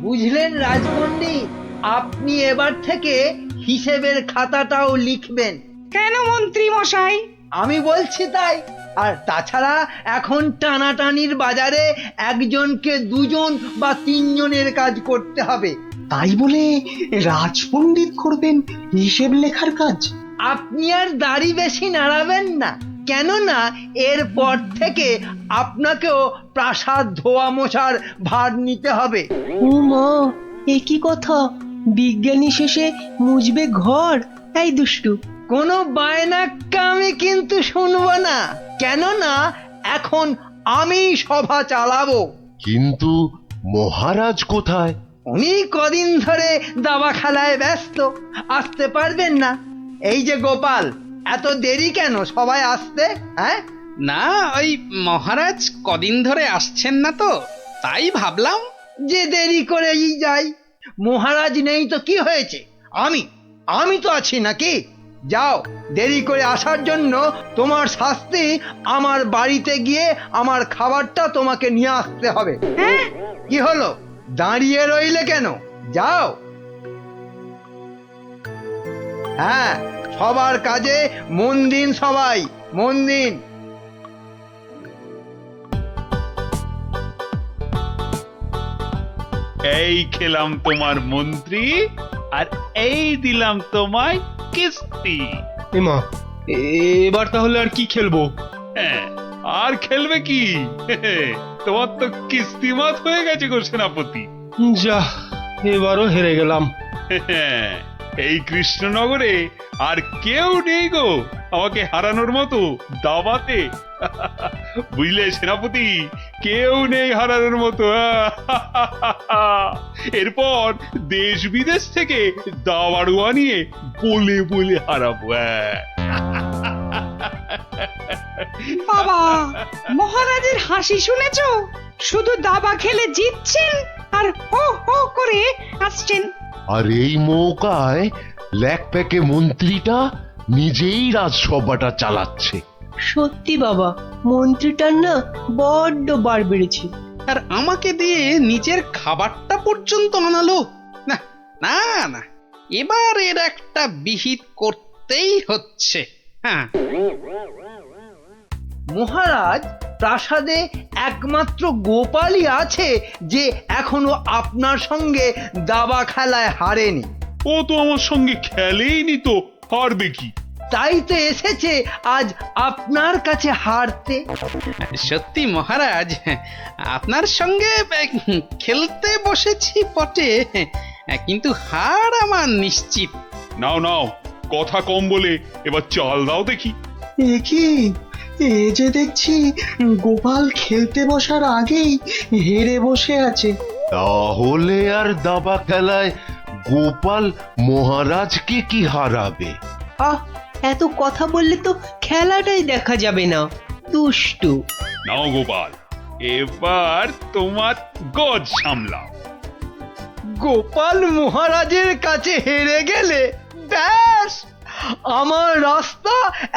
বুঝলেন রাজপণ্ডিত, আপনি এবার থেকে হিসেবের খাতাটাও লিখবেন। কেন মন্ত্রী মশাই? আমি বলছি তাই। আর তাছাড়া এখন টানাটানির বাজারে একজনকে দুজন বা তিনজনের কাজ করতে হবে। তাই বলে রাজপণ্ডিত করবেন হিসেব লেখার কাজ? আপনি আর দাড়ি বেশি নাড়াবেন না, কেননা এরপর থেকে আপনাকেও প্রাসাদ ধোয়া মোছার ভার নিতে হবে। ও মা, এ কি কথা! বিজ্ঞানী শেষে মুজবে ঘর? এই দুষ্টু, কোনো বায়নাক্কা আমি কিন্তু শুনবো না, কেননা এখন আমি সভা চালাবো। কিন্তু মহারাজ কোথায়? উনি কদিন ধরে দাবা খেলায় ব্যস্ত, আসতে পারবেন না। এই যে গোপাল, এত দেরি কেন সবাই আসতে? হ্যাঁ, না, ওই মহারাজ কদিন ধরে আসছেন না তো, তাই ভাবলাম। যে দেরি করেই যাই। মহারাজ নেই তো কি হয়েছে, আমি তো আছি নাকি? যাও, দেরি করে আসার জন্য তোমার শাস্তি আমার বাড়িতে গিয়ে আমার খাবারটা তোমাকে নিয়ে আসতে হবে। কি হলো, দাঁড়িয়ে রইলে কেন? যাও। হ্যাঁ, সবার কাজে মন দিন, সবাই মন দিন। এই খেলাম তোমার মন্ত্রী, আর এই দিলাম তোমায় কিস্তি। এমা, এবার তাহলে আর কি খেলবো? হ্যাঁ, আর খেলবে কি? তোমার তো কিস্তিমাত হয়ে গেছে গো সেনাপতি। যা, এবারও হেরে গেলাম। এই কৃষ্ণনগরে আর কেউ নেই গো আমাকে হারানোর মতো দাবাতে। বুঝলে সেনাপতি, কেউ নেই হারানোর মতো। এরপর দেশ বিদেশ থেকে দাবাড়ুয়া নিয়ে বলে বলে হারাবো। বাবা, মহারাজের হাসি শুনেছো? শুধু দাবা খেলে জিতছেন আর হো হো করে আসছেন। আর এই মৌকায় ল্যাকপ্যাকে মন্ত্রীটা নিজেই রাজসভাটা চালাচ্ছে। সত্যি বাবা, মন্ত্রীটার না বড্ড বার বেড়েছে। আর আমাকে দিয়ে নিজের খাবারটা পর্যন্ত আনালো। না না না, এবার এর একটা বিহিত করতেই হচ্ছে। হ্যাঁ, মহারাজ, প্রাসাদে একমাত্র গোপালই আছে যে এখনো আপনার সঙ্গে দাবা খেলায় হারেনি। ও তো আমার সঙ্গে খেলেইনি, তো হারবে কি? তাই তো এসেছে আজ আপনার কাছে হারতে। সত্যি মহারাজ, আপনার সঙ্গে খেলতে বসেছি বটে, কিন্তু হার আমার নিশ্চিত। নাও নাও, কথা কম বলে এবার চাল দাও দেখি। এ কি, এ যে দেখছি গোপাল খেলতে বসার আগেই হেরে বসে আছে। তাহলে আর দাবা খেলায় গোপাল মহারাজকে কি হারাবে? আহ, এত কথা বললে তো খেলাটাই দেখা যাবে না। দুষ্টু। নাও গোপাল, এবার তোমার গজ সামলাও। গোপাল মহারাজের কাছে হেরে গেলে ব্যাস, আমার রাস্তা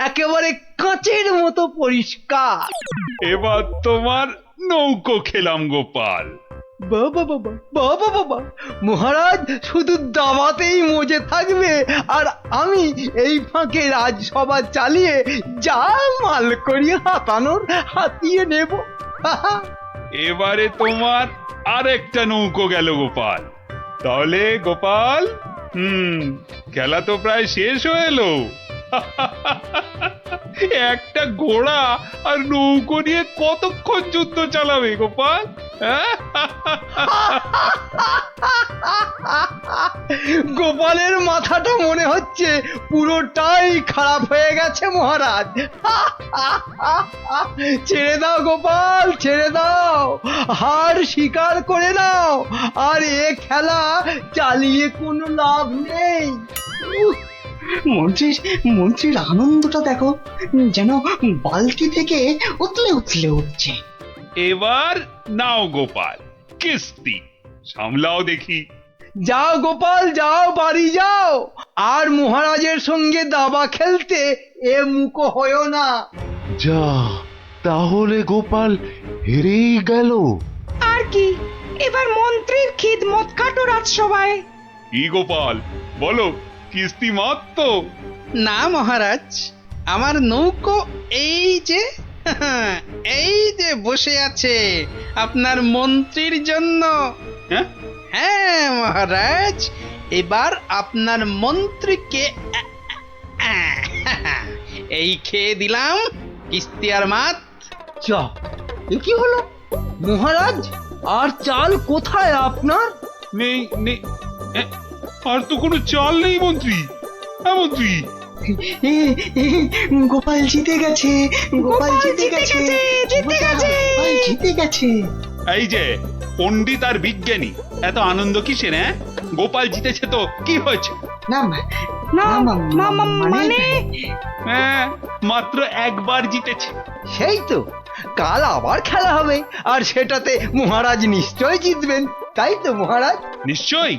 একেবারে কাঁচের মতো পরিষ্কার। এবার তোমার নৌকো খেলাম গোপাল। বাবা বাবা বাবা বাবা, মহারাজ শুধু দাবাতেই মজে থাকবে, আর আমি এই ফাঁকে রাজসভা চালিয়ে যা মাল করি হাতানোর হাতিয়ে নেব। এবারে তোমার আরেকটা নৌকো গেল গোপাল। তাহলে গোপাল, খেলা তো প্রায় শেষ হয়ে এলো। একটা ঘোড়া আর নৌকো নিয়ে কতক্ষণ যুদ্ধ চালাবে গোপাল? গোপালের মাথাটা মনে হচ্ছে পুরোটাই খারাপ হয়ে গেছে মহারাজ। ছেড়ে দাও গোপাল, ছেড়ে দাও, হার স্বীকার করে নাও, আর এ খেলা চালিয়ে কোনো লাভ নেই। মন্ত্রীর আনন্দটা দেখো, যেন বালতি থেকে উতলে উতলে উঠছে। এবার নাও গোপাল কিস্তি, সামলাও দেখি। যাও গোপাল, যাও, বাড়ি যাও, আর মহারাজের সঙ্গে দাবা খেলতে এ মুখো হয়েও না। যা, তাহলে গোপাল হেরেই গেল। আর কি, এবার মন্ত্রীর খিদমত খাটো রাজসভায়। কি গোপাল বলো, কিস্তি মাত তো? না মহারাজ, আমার নৌকো এই যে এই যে বসে আছে আপনার মন্ত্রীর জন্য। হ্যাঁ? হ্যাঁ মহারাজ, এবার আপনার মন্ত্রীকে এই খেয়ে দিলাম কিস্তি আর মাত। যা, এ কি হলো মহারাজ? আর চাল কোথায় আপনার? নেই নেই, এ, আর তো কোনো চাল নেই মন্ত্রী। হ্যাঁ মন্ত্রী, এ, এ, গোপাল জিতে গেছে, গোপাল জিতে গেছে, জিতে গেছে। গোপাল জিতে গেছে। এই যে পণ্ডিত আর বিজ্ঞানী, এত আনন্দ কিসের? হ্যাঁ, গোপাল জিতেছে তো কি হয়েছে? না না না, মানে হ্যাঁ, মাত্র একবার জিতেছে। সেই তো, কাল আবার খেলা হবে, আর সেটাতে মহারাজ নিশ্চয় জিতবেন, তাই তো মহারাজ? নিশ্চয়ই।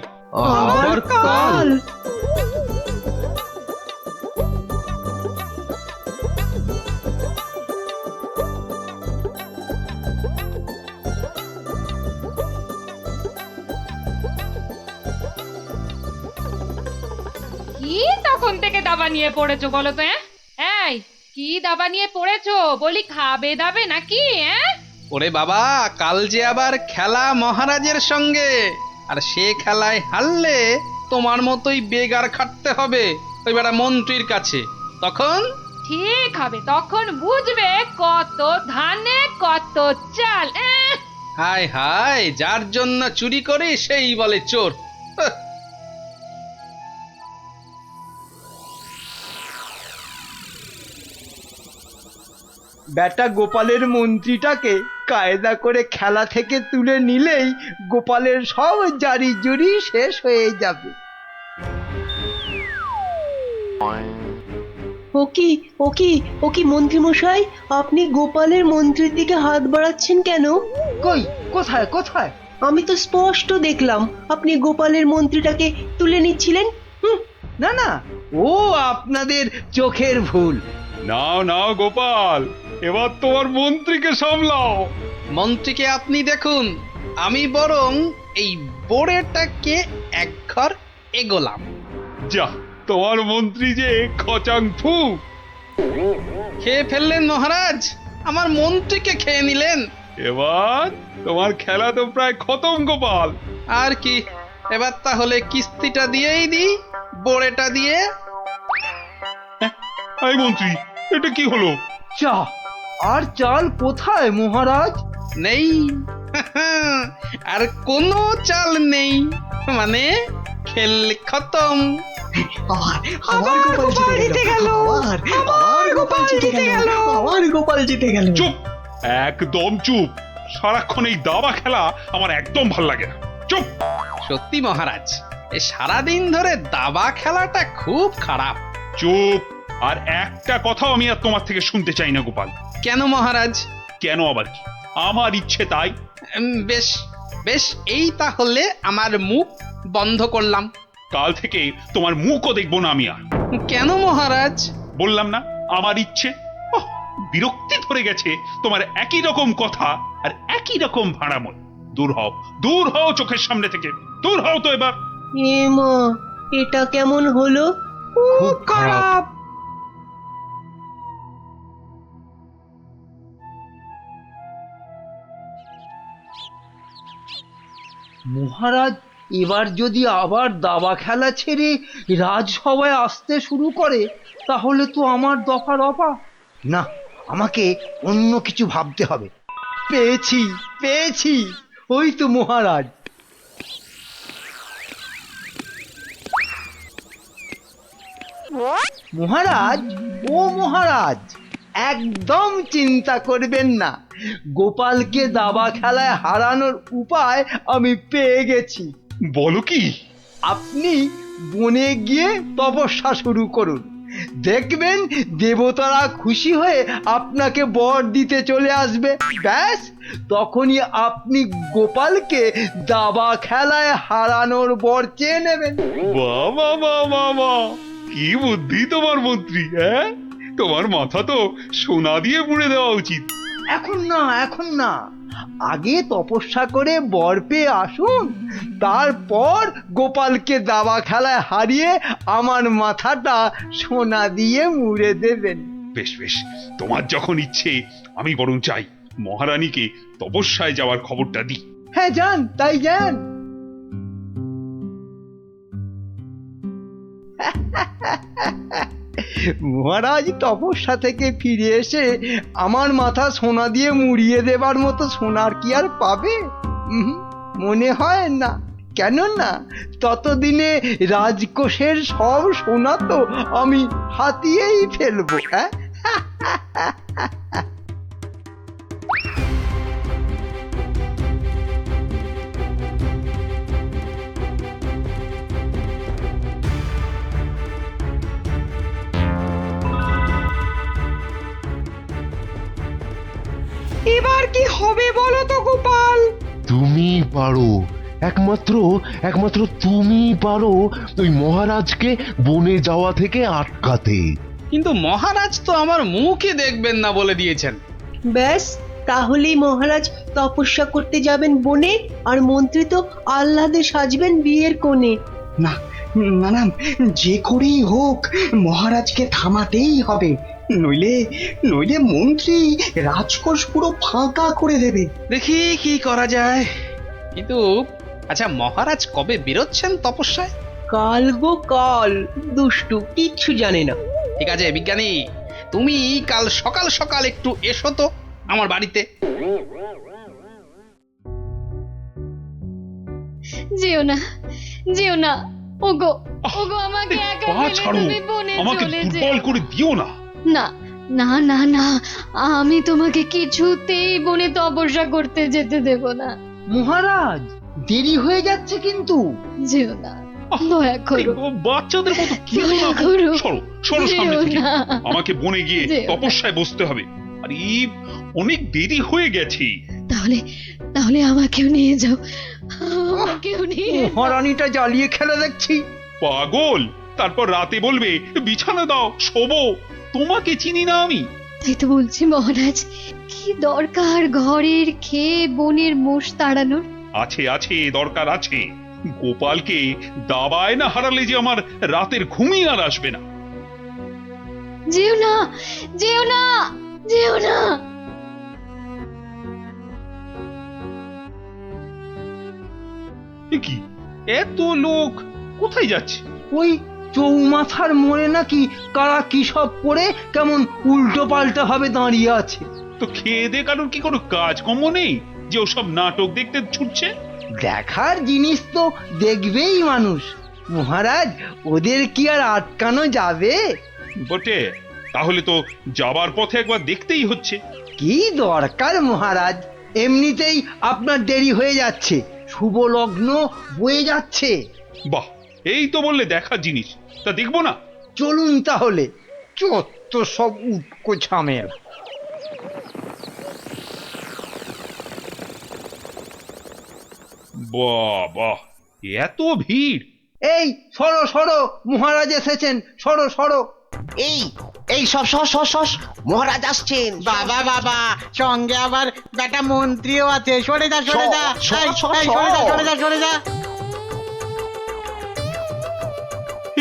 আবার কাল। কি তখন থেকে দাবা নিয়ে পড়েছো বলো তো? এই কি দাবা নিয়ে পড়েছো? বলি খাবে দাবে নাকি? ওরে বাবা, কাল যে আবার খেলা মহারাজের সঙ্গে, আর সে খেলায় হারলে তোমার মতোই বেগার খাটতে হবে ওই বেটা মন্ত্রীর কাছে। তখন ঠিক হবে, তখন বুঝবে কত ধানে কত চাল। হায় হায়, যার জন্য চুরি করি সেই বলে চোর। হাহ। বেটা গোপালের মন্ত্রীটাকে কায়দা করে খেলা থেকে তুলে নিলেই গোপালের সব জারি জুরি শেষ হয়ে যাবে। ও কি মন্ত্রী মশাই, আপনি গোপালের মন্ত্রীর দিকে হাত বাড়াচ্ছেন কেন? কই, কোথায় কোথায়? আমি তো স্পষ্ট দেখলাম আপনি গোপালের মন্ত্রীটাকে তুলে নিচ্ছিলেন। না না, ও আপনাদের চোখের ভুল। নাও নাও গোপাল, এবার তোমার মন্ত্রীকে সামলাও। মন্ত্রীকে আপনি দেখুন, আমি বরং এই বোড়েটাকে এক ঘর এগোলাম। যা, তোমার মন্ত্রী যে খচাং ফু। খেয়ে ফেললেন মহারাজ, আমার মন্ত্রীকে খেয়ে নিলেন। এবার তোমার খেলা তো প্রায় খতম গোপাল। আর কি, এবার তাহলে কিস্তিটা দিয়েই দিই, বোড়েটা দিয়ে। এই মন্ত্রী, এটা কি হলো? চা আর চাল কোথায় মহারাজ? নেই, আর কোনো চাল নেই, মানে খেল খতম। আবার গোপাল জিতে গেল, আবার গোপাল জিতে গেল, আবার গোপাল জিতে গেল। চুপ, একদম চুপ। সারাক্ষণ এই দাবা খেলা আমার একদম ভাল লাগে না। চুপ। সত্যি মহারাজ, এই সারাদিন ধরে দাবা খেলাটা খুব খারাপ। চুপ, আর একটা কথাও আমি আর তোমার থেকে শুনতে চাই না গোপাল। কেন মহারাজ? কেন আবার কি? আমার ইচ্ছে তাই। বেশ বেশ, এই তাহলে আমার মুখ বন্ধ করলাম। কাল থেকে তোমার মুখও দেখবো না আমি আর। কেন মহারাজ? বললাম না, আমার ইচ্ছে। ওহ, বিরক্তি ধরে গেছে তোমার একই রকম কথা আর একই রকম ভাড়াময়। দূর হও, দূর হও চোখের সামনে থেকে, দূর হও তো এবার। এ মা, এটা কেমন হলো? খুব খারাপ। মহারাজ এবার যদি আবার দাবা খেলা ছেড়ে রাজসভায় আসতে শুরু করে তাহলে তো আমার দফা রফা। না, আমাকে অন্য কিছু ভাবতে হবে। পেয়েছি পেয়েছি, ওই তো মহারাজ। মহারাজ, ও মহারাজ, একদম চিন্তা করবেন না, গোপালকে দাবা খেলায় হারানোর উপায় আমি পেয়ে গেছি। বলো কি? আপনি বনে গিয়ে তপস্যা শুরু করুন, দেখবেন দেবতারা খুশি হয়ে আপনাকে বর দিতে চলে আসবে। ব্যাস, তখনই আপনি গোপালকে দাবা খেলায় হারানোর বর চেয়ে নেবেন। বাবা বাবা বাবা, কি বুদ্ধি তোমার মন্ত্রী! হ্যাঁ, তোমার মাথা তো সোনা দিয়ে মুড়ে দেওয়া উচিত। এখন না, এখন না, আগে তপস্যা করে বর পেয়ে আসুন, তারপর গোপালকে দাবা খেলায় হারিয়ে আমার মাথাটা সোনা দিয়ে মুড়ে দেবেন। বেশ বেশ, তোমার যখন ইচ্ছে আমি বরং চাই মহারানীকে তপস্যায় যাওয়ার খবরটা দিই। হ্যাঁ যান, তাই যান। মহারাজ তপস্যা থেকে ফিরে এসে আমার মাথা সোনা দিয়ে মুড়িয়ে দেবার মতো সোনার কি আর পাবে? মনে হয় না। কেননা ততদিনে রাজকোষের সব সোনা তো আমি হাতিয়েই ফেলবো। হ্যাঁ, এবার কি হবে বলো তো গোপাল? তুমি পারো, একমাত্র তুমি পারো ওই মহারাজকে বনে যাওয়া থেকে আটকাতে। কিন্তু মহারাজ তো আমার মুখই দেখবেন না বলে দিয়েছেন। ব্যাস, তাহলেই মহারাজ তপস্যা করতে যাবেন বনে, আর মন্ত্রী তো আহ্লাদে সাজবেন বিয়ের কোণে। না না না, যে করেই হোক মহারাজকে থামাতেই হবে, নইলে নইলে মন্ত্রী রাজকোষ পুরো ফাঁকা করে দেবে। দেখি কি করা যায়। কিন্তু আচ্ছা, মহারাজ কবে বেরোচ্ছেন তপস্যায়? কাল গো কাল, দুষ্টু কিচ্ছু জানে না। ঠিক আছে বিজ্ঞানী, তুমি কাল সকাল সকাল একটু এসো তো আমার বাড়িতে। যেও না, যেও না, ওগো ওগো, আমাকে একা পা ফেলে ছাড়ো, তুমি বনে আমাকে চলে দুর্বল যেও করে দিও না। না। না না না, আমি তোমাকে কিছুতেই বনে তপস্যা করতে যেতে দেব না। মহারাজ দেরি হয়ে যাচ্ছে কিন্তু। যেও না, দয়া এই করো, বাচ্চাদের মতো কি দয়া না করো। সরো সরো সামনে যেও থেকে। না। আমাকে বনে গিয়ে যেও না। তপস্যায় বসতে হবে। আরে অনেক দেরি হয়ে গেছে। তাহলে তাহলে আমাকেও নিয়ে যাও, আমাকেও নিয়ে যাও। মহারানীটা জ্বালিয়ে খেলে দেখছি। পাগল, তারপর রাতে বলবে বিছানা দাও শোবো। তোমাকে চিনি না আমি। তাই তো বলছি মহারাজ, কি দরকার ঘরের খেয়ে বনের মোষ তাড়ানোর? আছে আছে, দরকার আছে। গোপালকে দাবায় না হারালে যে আমার রাতের ঘুমই আর আসবে না। যেও না, যেও না, যেও না। এ কি, এত লোক কোথায় যাচ্ছে? ওই চৌমাথার মোড়ে নাকি কারা কি সব পড়ে কেমন উল্টো পাল্টা ভাবে দাঁড়িয়ে আছে। তো খেয়ে দে কারোর কি কোনো কাজকর্ম নেই যে ওসব নাটক দেখতে ছুটছে? দেখার জিনিস তো দেখবেই মানুষ। মহারাজ, ওদের কি আর আটকানো যাবে? বটে, তাহলে তো যাবার পথে একবার দেখতেই হচ্ছে। কি দরকার মহারাজ, এমনিতেই আপনার দেরি হয়ে যাচ্ছে, শুভ লগ্ন বয়ে যাচ্ছে। বাহ, এই তো বললে দেখার জিনিস, তা দেখবো না? চলুন তাহলে। চত্ব সব উটকো ঝামেলা। বাহ বাহ, এত ভিড়! এই সরো সরো, মহারাজ এসেছেন, সরো সরো। এই এই সব সস সস সস, মহারাজ আসছেন। বাবা বাবা, সঙ্গে আবার বেটা মন্ত্রীও আছে। সরে যা, সরে যা, সর, এই, সর, এই, সর। সরে যা, সরে যা, সরে যা।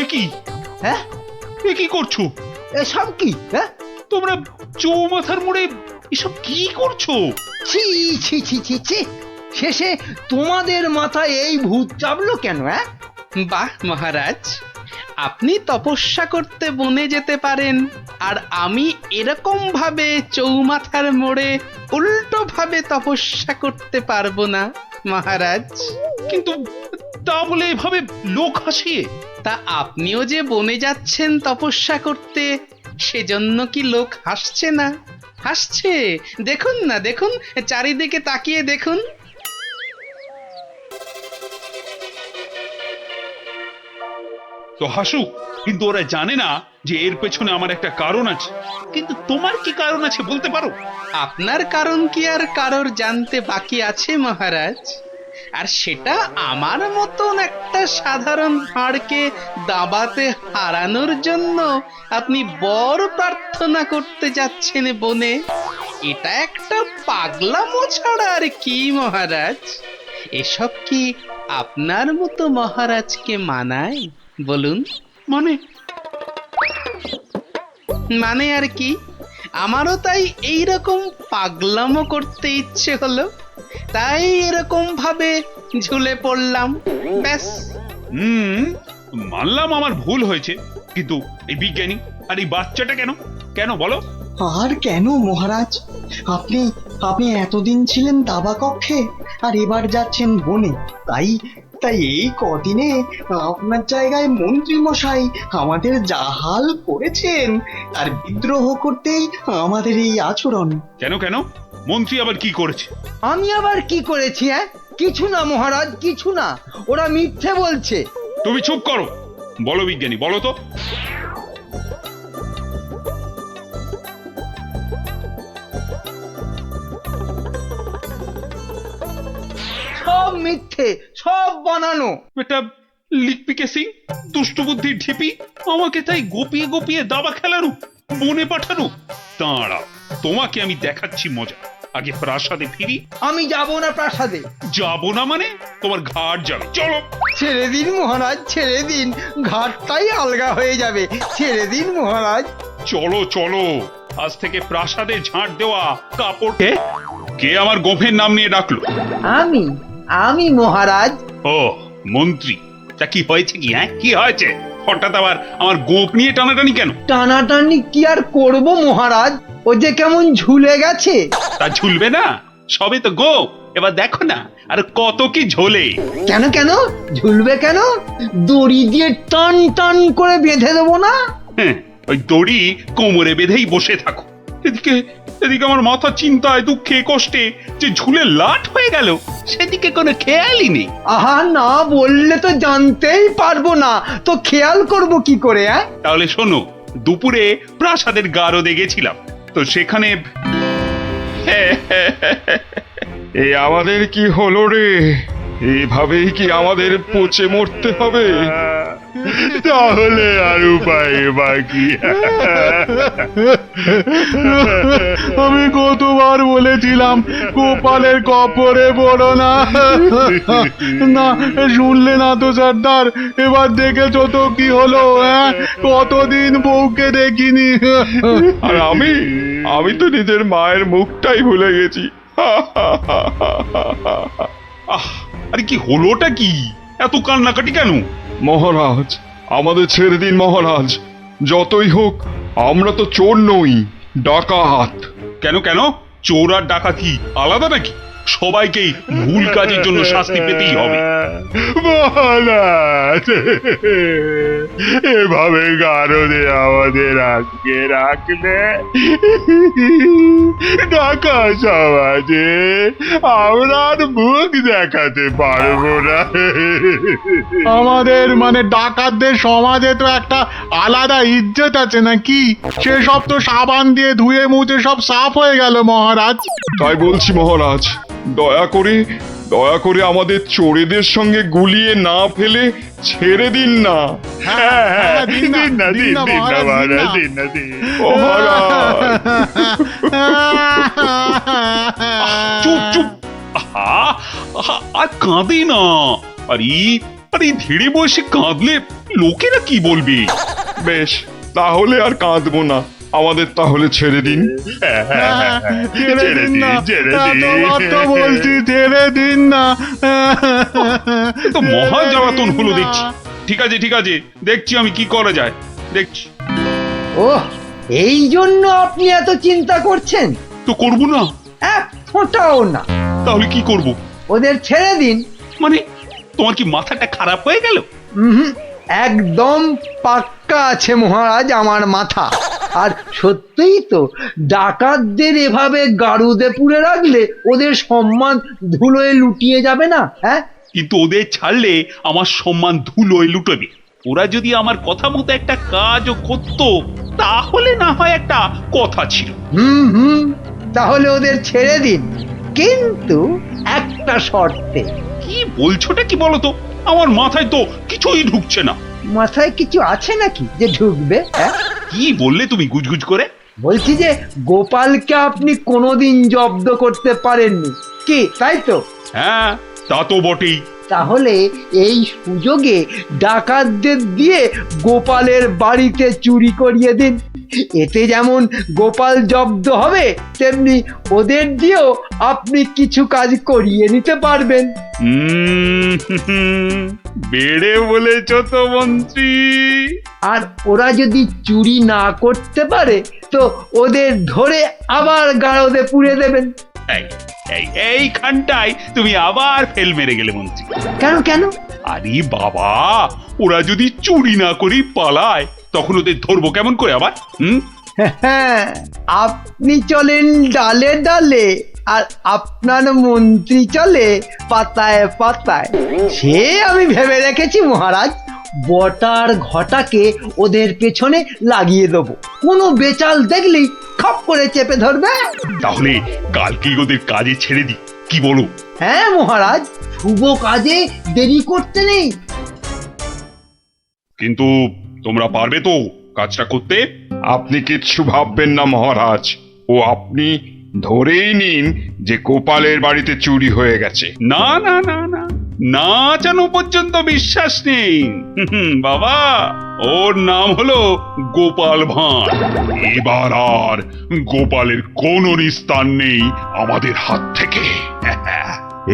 এ কি, হ্যাঁ, এ কি করছো এসব কি? হ্যাঁ, তোমরা? চৌমাথার মোড়ে এসব কি করছো? ছি ছি ছি ছি ছি, শেষে তোমাদের মাথায় এই ভূত চাপলো কেন? হ্যাঁ, বাহ মহারাজ, আপনি তপস্যা করতে বনে যেতে পারেন, আর আমি এরকম ভাবে চৌমাথার মোড়ে উল্টো ভাবে তপস্যা করতে পারবো না মহারাজ। কিন্তু তা বলে এভাবে লোক হাসিয়ে? তা আপনিও যে বনে যাচ্ছেন তপস্যা করতে, সেজন্য কি লোক হাসছে না? হাসছে, দেখুন না, দেখুন, চারিদিকে তাকিয়ে দেখুন। তো হাসুক, কিন্তু ওরা জানে না যে এর পেছনে আমার একটা কারণ আছে। কিন্তু তোমার কি কারণ আছে বলতে পারো? আপনার কারণ কি আর কারোর জানতে বাকি আছে মহারাজ? আর সেটা আমার মতন একটা সাধারণ ভাঁড়কে দাবাতে হারানোর জন্য আপনি বর প্রার্থনা করতে যাচ্ছেন বনে। এটা একটা পাগলামো ছাড়া আর কি মহারাজ? এসব কি আপনার মতো মহারাজকে মানায় বলুন? মানে মানে আর কি, আমারও তাই এইরকম পাগলামো করতে ইচ্ছে হলো, তাই এরকম ভাবে ঝুলে পড়লাম, ব্যাস। মানলাম আমার ভুল হয়েছে, কিন্তু এই বিজ্ঞানী আর এই বাচ্চাটা কেন কেন বলো? আর কেন মহারাজ? আপনি আপনি এতদিন ছিলেন দাবা কক্ষে, আর এবার যাচ্ছেন বনে। তাই তাই এই কদিনে আপনার জায়গায় মন্ত্রী মশাই আমাদের যা হাল করেছেন, আর বিদ্রোহ করতেই আমাদের এই আচরণ। কেন কেন মন্ত্রী আবার কি করেছে? আমি আবার কি করেছি? কিছু না মহারাজ, কিছু না। ওরা মিথ্যে বলছে। তুমি চুপ করো। বলো বিজ্ঞানী, বলো তো। সব মিথ্যে, সব বানানো। এটা লিকপিকে সিং, দুষ্টু বুদ্ধির ঢিপি, আমাকে তাই গোপিয়ে গোপিয়ে দাবা খেলানো, বনে পাঠানো। দাঁড়াও, তোমাকে আমি দেখাচ্ছি মজা। আগে প্রাসাদে ফিরি। আমি যাব না প্রাসাদে। যাবো না মানে? তোমার ঘাট যাবে, চলো। ছেড়ে দিন মহারাজ, ছেড়ে দিন। ঘাটটাই আলগা হয়ে যাবে। ছেড়ে দিন মহারাজ। চলো চলো, আজ থেকে প্রাসাদে ঝাঁট দেওয়া কাপড়ে। কে আমার গোফের নাম নিয়ে ডাকলো? আমি আমি মহারাজ। ও মন্ত্রী, তা কি হয়েছে কি? কি হয়েছে হঠাৎ আবার আমার গোপ নিয়ে টানাটানি কেন? টানাটানি কি আর করব মহারাজ? ও যে কেমন ঝুলে গেছে। তা ঝুলবে না? সবে তো গোপ, এবার দেখো না আর কত কি ঝোলে। কেন কেন ঝুলবে কেন? দড়ি দিয়ে টান টান করে বেঁধে দেবো না? হ্যাঁ, ওই দড়ি কোমরে বেঁধেই বসে থাকো। এদিকে এদিকে আমার মাথা চিন্তায় দুঃখে কষ্টে যে ঝুলে লাট হয়ে গেল, সেদিকে কোনো খেয়ালই নেই। আহা, না বললে তো জানতেই পারবো না, তো খেয়াল করব কি করে? তাহলে শোনো, দুপুরে প্রাসাদের গারদে গেছিলাম, তো সেখানে এ আমাদের কি হলো রে? এইভাবেই কি আমাদের পচে মরতে হবে? তাহলে আর উপায় বাকি? আমি কতবার বলেছিলাম গোপালের কপরে পড়ো না, না শুনলে না তো সর্দার। এবার দেখেছো তো কি হলো? কতদিন বউকে দেখিনি। আর আমি তো নিজের মায়ের মুখটাই ভুলে গেছি। আরে কি হলোটা কি? এত কান্নাকাটি কেন? মহারাজ, আমাদের ছেড়ে দিন মহারাজ। যতই হোক আমরা তো চোর নই, ডাকাত। কেন কেন? চোর আর ডাকাতি আলাদা নাকি? সবাইকেই ভুল কাজের জন্য শাস্তি পেতেই হবে। মহারাজ, এভাবে গারদে আমাদের আটকে রাখলে ঢাকা সমাজে আমরা আর মুখ দেখাতে পারবো না। আমাদের মানে ডাকাতদের সমাজে তো একটা আলাদা ইজ্জত আছে নাকি? সেসব তো সাবান দিয়ে ধুয়ে মুছে সব সাফ হয়ে গেল মহারাজ। তাই বলছি মহারাজ, দয়া করে আমাদের চোরেদের সঙ্গে গুলিয়ে না ফেলে ছেড়ে দিন না। হ্যাঁ, দিন না মহারাজ, দিন না। চুপ চুপ, আর কাঁদে না। আরে ধীরে বসে কাঁদলে লোকেরা কি বলবে? বেশ, তাহলে আর কাঁদবো না। আমাদের তাহলে ছেড়ে দিন। ছেড়ে দিন, বলছি ছেড়ে দিন না। তো মহা জ্বালাতন হলো দেখছি। ঠিক আছে, দেখছি আমি কি করা যায়, দেখছি। ও, এই জন্য আপনি এত চিন্তা করছেন? তো করবো না? এক ফোঁটাও না। তাহলে কি করব? ওদের ছেড়ে দিন। মানে তোমার কি মাথাটা খারাপ হয়ে গেল? একদম পাক্কা আছে মহারাজ আমার মাথা। আর সত্যিই তো, ডাকাতদের এভাবে গারুদে পুরে রাখলে ওদের সম্মান ধুলোয় লুটিয়ে যাবে না? কিন্তু ওদের ছাড়লে আমার সম্মান ধুলোয় লুটবে। ওরা যদি আমার কথা মতো একটা কাজও করতো, তাহলে না হয় একটা কথা ছিল। তাহলে ওদের ছেড়ে দিন, কিন্তু একটা শর্তে। কি বলছোটা কি বলতো? আমার মাথায় তো কিছুই ঢুকছে না। মাথায় কিছু আছে নাকি যে ঢুকবে? কি বললে তুমি গুজগুজ করে? বলছি যে গোপালকে আপনি কোনোদিন জব্দ করতে পারেননি, কি তাই তো? হ্যাঁ, তা তো বটেই। তাহলে এই সুযোগে ডাকাতদের দিয়ে গোপালের বাড়িতে চুরি করিয়ে দিন। এতে যেমন গোপাল জব্দ হবে, তেমনি ওদের দিয়েও আপনি কিছু কাজ করিয়ে নিতে পারবেন। বেড়ে বলেছ তো মন্ত্রী। আর ওরা যদি চুরি না করতে পারে তো ওদের ধরে আবার গাড়দে পুড়ে দেবেন। এইখানটায় তুমি আবার ফেল মেরে গেলে মন্ত্রী। কেন কেন? আরে বাবা, ওরা যদি চুরি না করি পালায়, তখন ওদের ধরবো কেমন করে আবার? হ্যাঁ, আপনি চলেন ডালে ডালে আর আপনার মন্ত্রী চলে পাতায় পাতায়। সে আমি ভেবে রেখেছি মহারাজ, বটার ঘটাকে ওদের পেছনে লাগিয়ে দেবো। কোনো বেচাল দেখলেই খপ করে চেপে ধরবে। তাহলে কালকেই ওদের কাজে ছেড়ে দিই, কি বলো? হ্যাঁ মহারাজ, শুভ কাজে দেরি করতে নেই। কিন্তু তোমরা পারবে তো কাজটা করতে? আপনি কিচ্ছু ভাববেন না মহারাজ, ও আপনি ধরেই নিন যে গোপালের বাড়িতে চুরি হয়ে গেছে। না না না না, না জানো পর্যন্ত বিশ্বাস নেই। বাবা, ওর নাম হলো গোপাল ভাঁড়। এবার আর গোপালের কোনো নিস্তার নেই আমাদের হাত থেকে।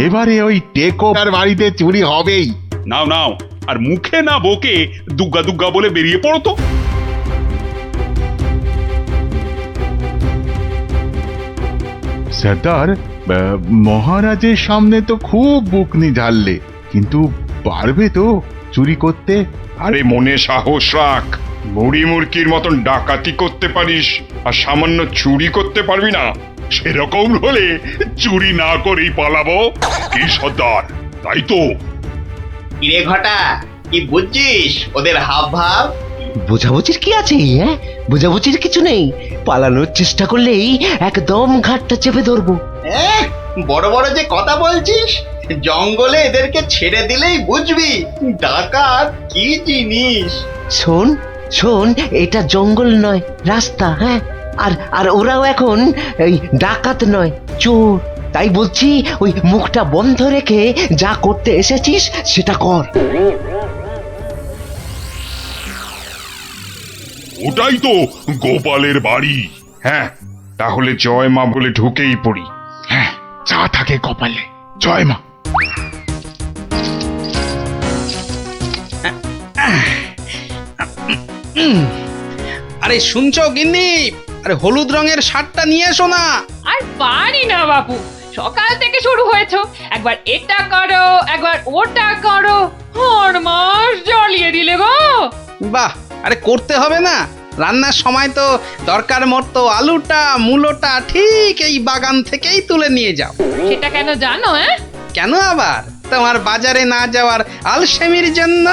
এবারে ওই টেকোর বাড়িতে চুরি হবেই। নাও নাও, আর মুখে না বকে দুগ্গা দুগ্গা বলে বেরিয়ে পড়ো তো। সর্দার, মহারাজের সামনে তো খুব বুকনি ঝাড়লে, কিন্তু পারবে তো চুরি করতে? আরে মনে সাহস রাখ, বুড়ি মুরকির মতন ডাকাতি করতে পারিস আর সামান্য চুরি করতে পারবি না? সেরকম হলে চুরি না করেই পালাবো, কি সর্দার? তাই তো। কিরে ঘটা, কি বুঝছিস ওদের হাব ভাব? বোঝাবুঝির কি আছে? হ্যাঁ, বোঝাবুঝির কিছু নেই। পালানোর চেষ্টা করলেই একদম ঘাটটা চেপে ধরবো। বড় বড় যে কথা বলছিস, জঙ্গলে এদেরকে ছেড়ে দিলেই বুঝবি ডাকাত কি জিনিস। শোন শোন, এটা জঙ্গল নয়, রাস্তা। হ্যাঁ, আর আর ওরাও এখন এই ডাকাত নয়, চোর। তাই বলছি, ওই মুখটা বন্ধ রেখে যা করতে এসেছিস সেটা কর। ওটাই তো গোপালের বাড়ি। হ্যাঁ, তাহলে জয় মা বলে ঢুকেই পড়ি। হ্যাঁ, যা থাকে কপালে, জয় মা। আরে শুনছো গিন্নি, আরে হলুদ রঙের শার্টটা নিয়ে এসো না। আর পারি না বাবু, সকাল থেকে শুরু হয়েছো, একবার এটা করো একবার ওটা করো, হরমাস জ্বালিয়ে দিলে গো। বাহ, আরে করতে হবে না? রান্নার সময় তো দরকার মতো আলুটা মূলোটা ঠিক এই বাগান থেকেই তুলে নিয়ে যাও। সেটা কেন জানো? কেন আবার? তোমার বাজারে না যাওয়ার আলসেমির জন্য।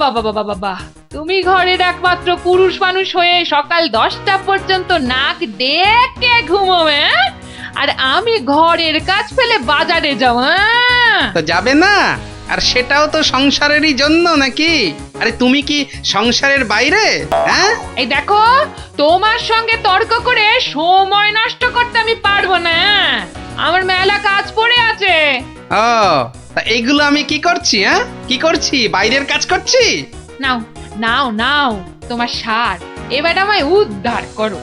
বাবা বাবা বাবা, তুমি ঘরের একমাত্র পুরুষ মানুষ হয়ে সকাল 10টা পর্যন্ত নাক ডেকে ঘুমোবে, আর আমি ঘরের কাজ ফেলে বাজারে যাও। তো যাবে না? আর সেটাও তো সংসারেরই জন্য নাকি? আরে তুমি কি সংসারের বাইরে? হ্যাঁ, এই দেখো, তোমার সঙ্গে তর্ক করে সময় নষ্ট করতে আমি পারবো না। আমার মেলা কাজ পড়ে আছে। ও, তা এইগুলো আমি কি করছি? হ্যাঁ, কি করছি? বাইরের কাজ করছি? নাও নাও নাও তোমার সার, এবার আমায় উদ্ধার করো।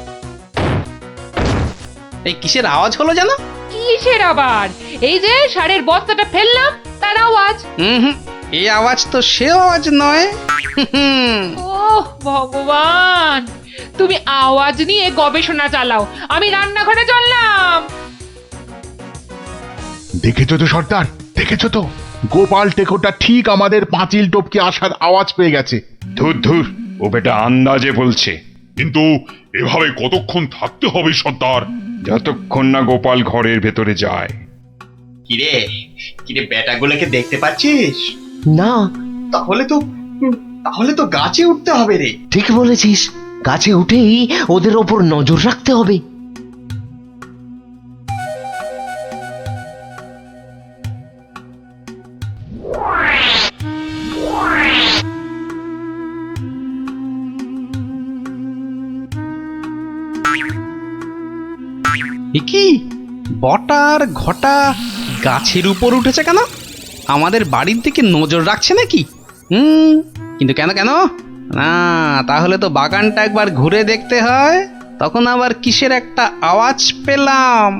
এই কিসের আওয়াজ হলো জানো? কিসের আবার? এই যে সারের বস্তাটা ফেললাম তার আওয়াজ। হুম, এই আওয়াজ তো সে আওয়াজ নয়। ওহ ভগবান, তুমি আওয়াজ নিয়ে গবেষণা চালাও, আমি রান্নাঘরে চললাম। দেখেছো তো সর্দার, দেখেছো তো? গোপাল টেকোটা ঠিক আমাদের পাঁচিল টপকে আসার আওয়াজ পেয়ে গেছে। ধুর ধুর, ও বেটা আন্দাজে বলছে। কিন্তু এভাবে কতক্ষণ থাকতে হবে সর্দার? যতক্ষণ না গোপাল ঘরের ভেতরে যায়। কিরে কিরে, বেটাগুলোকে দেখতে পাচ্ছিস? না। তাহলে তো গাছে উঠতে হবে রে। ঠিক বলেছিস, গাছে উঠেই ওদের ওপর নজর রাখতে হবে। কি বটার ঘটা গাছের উপর উঠেছে কেন? আমাদের বাড়ির দিকে নজর রাখছে নাকি? কিন্তু কেন কেন না, তাহলে তো বাগানটা একবার ঘুরে দেখতে হয়। তখন আবার কিসের একটা আওয়াজ পেলাম।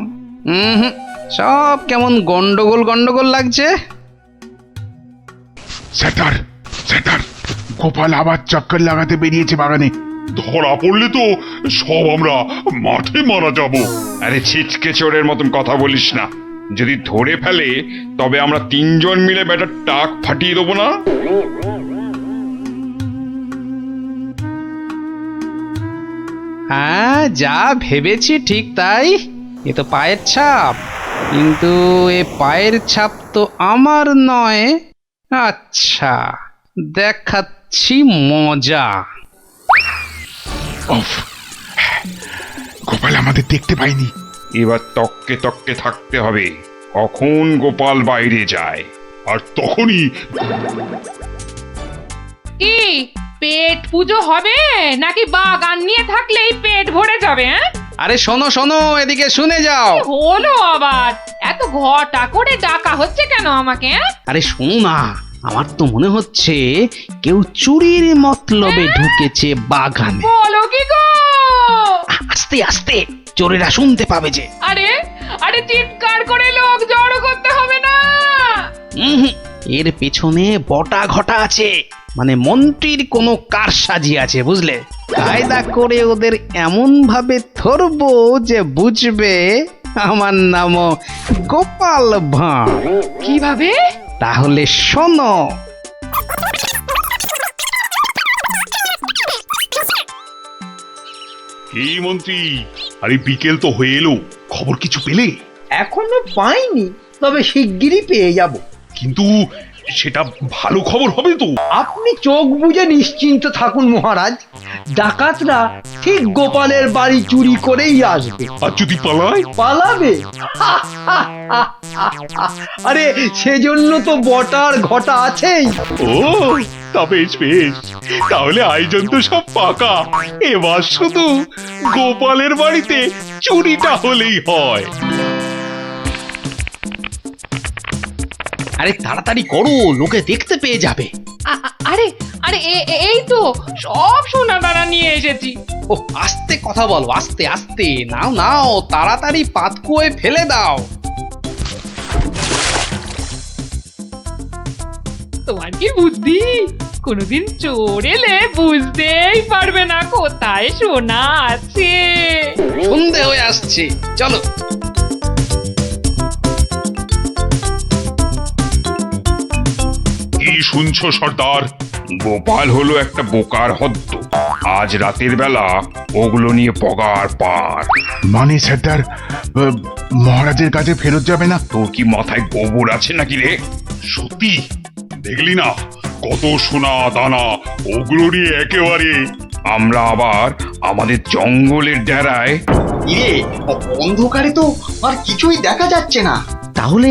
সব কেমন গন্ডগোল গন্ডগোল লাগছে। স্যার স্যার, গোপাল আবার চক্কর লাগাতে বেরিয়েছে বাগানে। ধরা পড়লে তো সব আমরা মাঠে মারা যাব। আরে ছিচকে চোরের মতন কথা বলিস না। যদি ধরে ফেলে তবে আমরা তিনজন মিলে ব্যাটার টাক ফাটিয়ে দেবো না? হ্যাঁ, যা ভেবেছি ঠিক তাই। এ তো পায়ের ছাপ, কিন্তু এ পায়ের ছাপ তো আমার নয়। আচ্ছা, দেখাচ্ছি মজা। গোপাল আমাদের দেখতে পাইনি। এবার তককে তককে থাকতে হবে কখন গোপাল বাইরে যায়, আর তখনই কি পেট পুজো হবে নাকি বাগান নিয়ে থাকলেই পেট ভরে যাবে? আরে শোনো শোনো, এদিকে শুনে যাও। হলো আবার এত ঘটা করে ডাকা হচ্ছে কেন আমাকে? আরে শোনো না, আমার তো মনে হচ্ছে কেউ চুরির মতলবে ঢুকেছে বাগানে। বলো কি গো? আস্তে আস্তে, চোরেরা শুনতে পাবে যে। আরে আরে চিৎকার করে লোক জড়ো করতে হবে না। এর পেছনে বটা ঘটা আছে, মানে মন্ত্রীর কোনো কারসাজি আছে, বুঝলে? কায়দা করে ওদের এমন ভাবে ধরবো যে বুঝবে আমার নাম গোপাল ভাঁড়। কিভাবে? তাহলে শোনো। এই মন্ত্রী, আরে বিকেল তো হয়ে এলো, খবর কিছু পেলে? এখনো পাইনি, তবে শিগগিরই পেয়ে যাব। কিন্তু সেটা ভালো খবর হবে তো? আপনি চোখ বুজে নিশ্চিন্ত থাকুন মহারাজ, ডাকাতরা ঠিক গোপালের বাড়ি চুরি করেই আসবে। আর যদি পালায়? পালাবে? আরে সেজন্য তো বটার ঘটা আছেই। ও, তা বেশ বেশ, তাহলে আয়োজন তো সব পাকা। এবার শুধু গোপালের বাড়িতে চুরিটা হলেই হয়। আরে তাড়াতাড়ি করো, লোকে দেখতে পেয়ে যাবে। আরে আরে এই তো সব সোনা দানা নিয়ে এসেছি। ও আস্তে কথা বলো, আস্তে আস্তে। নাও নাও, তাড়াতাড়ি পাতকুয়োয় ফেলে দাও। তোমার কি বুদ্ধি? কোনোদিন চোর এলে বুঝতেই পারবে না কোথায় সোনা আছে। সন্ধে হয়ে আসছে, চলো। কি শুনছো সর্দার? গোপাল হলো একটা বোকার হদ্দ। আজ রাতের বেলা ওগুলো নিয়ে পগার পার। মানে স্যার, মহারাজের কাছে ফেরত যাবে না? তোর কি মাথায় গোবর আছে নাকি রে? সত্যি দেখলি না কত সোনা দানা, ওগুলো নিয়ে একেবারে। আমরা আবার আমাদের জঙ্গলের ডেরায়। ইরে, অন্ধকারে তো আর কিছুই দেখা যাচ্ছে না। তাহলে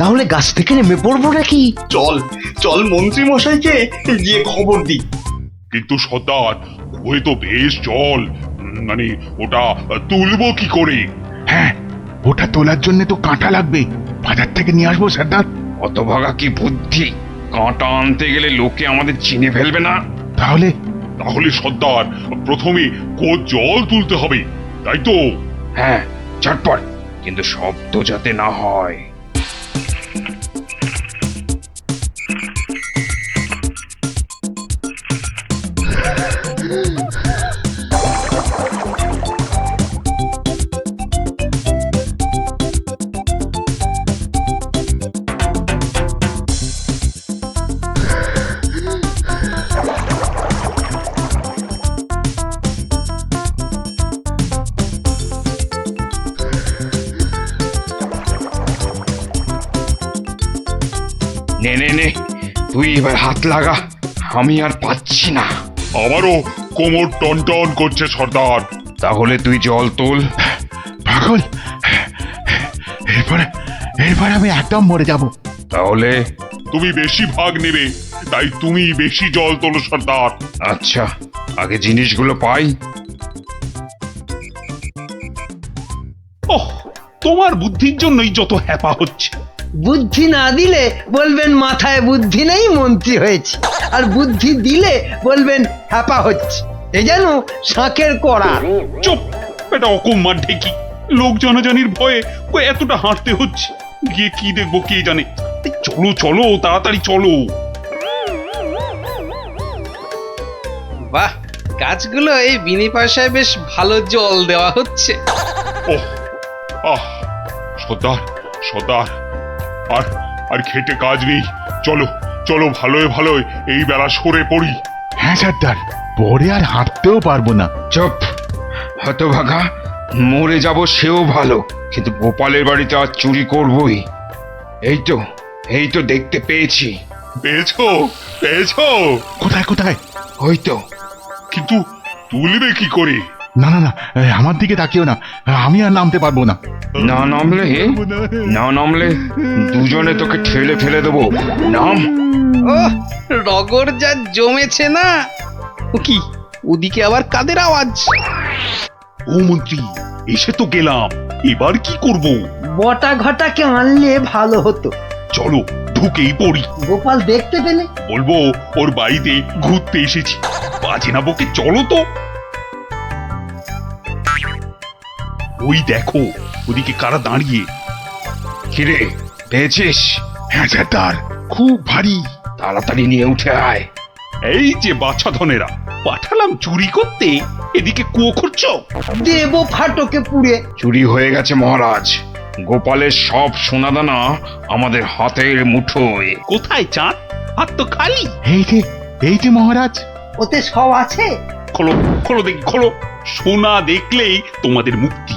তাহলে গাছ থেকে নেমে পড়বো নাকি? চল চল মন্ত্রী মশাইকে গিয়ে খবর দি। কিন্তু সর্দার, ওই তো বেশ জল, মানে ওটা তুলবো কি করে? হ্যাঁ, ওটা তোলার জন্য তো কাঁটা লাগবে, বাজার থেকে নিয়ে আসবো সর্দার। অত ভাগা কি বুদ্ধি? কাঁটা আনতে গেলে লোকে আমাদের চিনে ফেলবে না? তাহলে তাহলে সর্দার, প্রথমে জল তুলতে হবে, তাই তো? হ্যাঁ, ঝটপট, কিন্তু শব্দ যাতে না হয়। নে নে নে, তুই এবার হাত লাগা, আমি আর পাচ্ছি না। আমারও কোমর টন টন করছে সর্দার। তাহলে তুই জল তোল। পাগল, এরপর আমি একদম মরে যাব। তাহলে তুমি বেশি ভাগ নেবে, তাই তুমি বেশি জল তোলো সর্দার। আচ্ছা, আগে জিনিসগুলো পাই। ওহ, তোমার বুদ্ধির জন্যই যত হ্যাপা হচ্ছে। বুদ্ধি না দিলে বলবেন মাথায় বুদ্ধি নেই, মন্ত্রী হয়েছে, আর বুদ্ধি দিলে বলবেন হ্যাপা হচ্ছে। এ যেন শাঁখের কড়া। চুপ, এটা অকম্মার ঢেকি। লোক জনজানির ভয়ে এতটা হাঁটতে হচ্ছে, গিয়ে কি দেখবো কে জানে। চলো চলো, তাড়াতাড়ি চলো। বাহ, গাছগুলো এই বিনি পয়সায় বেশ ভালো জল দেওয়া হচ্ছে। ওহ, আহ, সর্দার সর্দার, আর আর খেটে কাজ নেই। চলো চলো, ভালোই ভালোই এই বেলা সরে পড়ি। হ্যাঁ সর্দার, পরে আর হাঁটতেও পারবো না। চুপ, হতভাগা, মরে যাব সেও ভালো, কিন্তু গোপালের বাড়িতে আজ চুরি করবই। এই তো দেখতে পেয়েছি। পেয়েছো পেয়েছো? কোথায় কোথায়? ওই তো। কিন্তু তুলবে কি করে? না না না, আমার দিকে তাকিও না, আমি আর নামতে পারবো না। না নামলে দুজনে তোকে ঠেলে ফেলে দেবো। নাম। ওহ, রগর যা জমেছে না। ও কি, ওদিকে আবার কাদের আওয়াজ? ও মন্ত্রী, এসে তো গেলাম, এবার কি করব? বটা ঘটাকে আনলে ভালো হতো। চলো ঢুকেই পড়ি। গোপাল দেখতে পেলে? বলবো ওর বাড়িতে ঘুরতে এসেছি। বাজে না বকে, চলো তো। ওই দেখো, ওদিকে কারা দাঁড়িয়ে। কিরে, পেয়েছিস? হ্যাঁ সর্দার, খুব ভারী। তাড়াতাড়ি নিয়ে উঠে আয়। এই যে বাছা ধনেরা, পাঠালাম চুরি করতে, এদিকে কুয়ো খুঁড়ছো। দেব ফাটকে পুড়ে। চুরি হয়ে গেছে মহারাজ। গোপালের সব সোনাদানা আমাদের হাতের মুঠোয়। কোথায় চাঁদ? হাত তো খালি। এই যে মহারাজ। ওতে সব আছে? খোলো খোলো দেখি, খোলো। সোনা দেখলেই তোমাদের মুক্তি।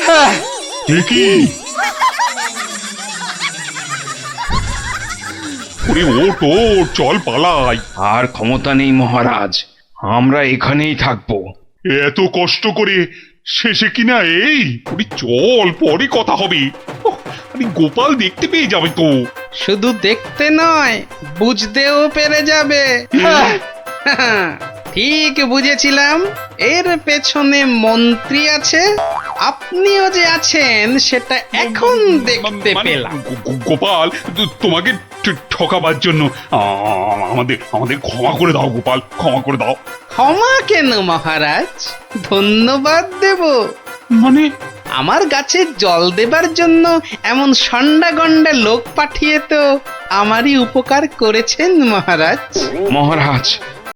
হ্যাঁ, এ কি? ওরে ওঠ ওঠ, চল পালাই। আর ক্ষমতা নেই মহারাজ, আমরা এখানেই থাকবো। এত কষ্ট করে শেষে কিনা এই? ওরে চল, পরে কথা হবে। ওহ, আরে গোপাল দেখতে পেয়ে যাবে তো। শুধু দেখতে নয়, বুঝতেও পেরে যাবে। ঠিক বুঝেছিলাম, এর পেছনে মন্ত্রী আছে। আপনিও যে আছেন সেটা এখন দেখতে পেলাম। গোপাল, তোমাকে ঠকাবার জন্য আমাদের ক্ষমা করে দাও গোপাল, ক্ষমা করে দাও। ক্ষমা কেন মহারাজ, ধন্যবাদ দেব। মানে? আমার গাছে জল দেবার জন্য এমন সন্ডা গন্ডা লোক পাঠিয়ে তো আমারই উপকার করেছেন মহারাজ। মহারাজ,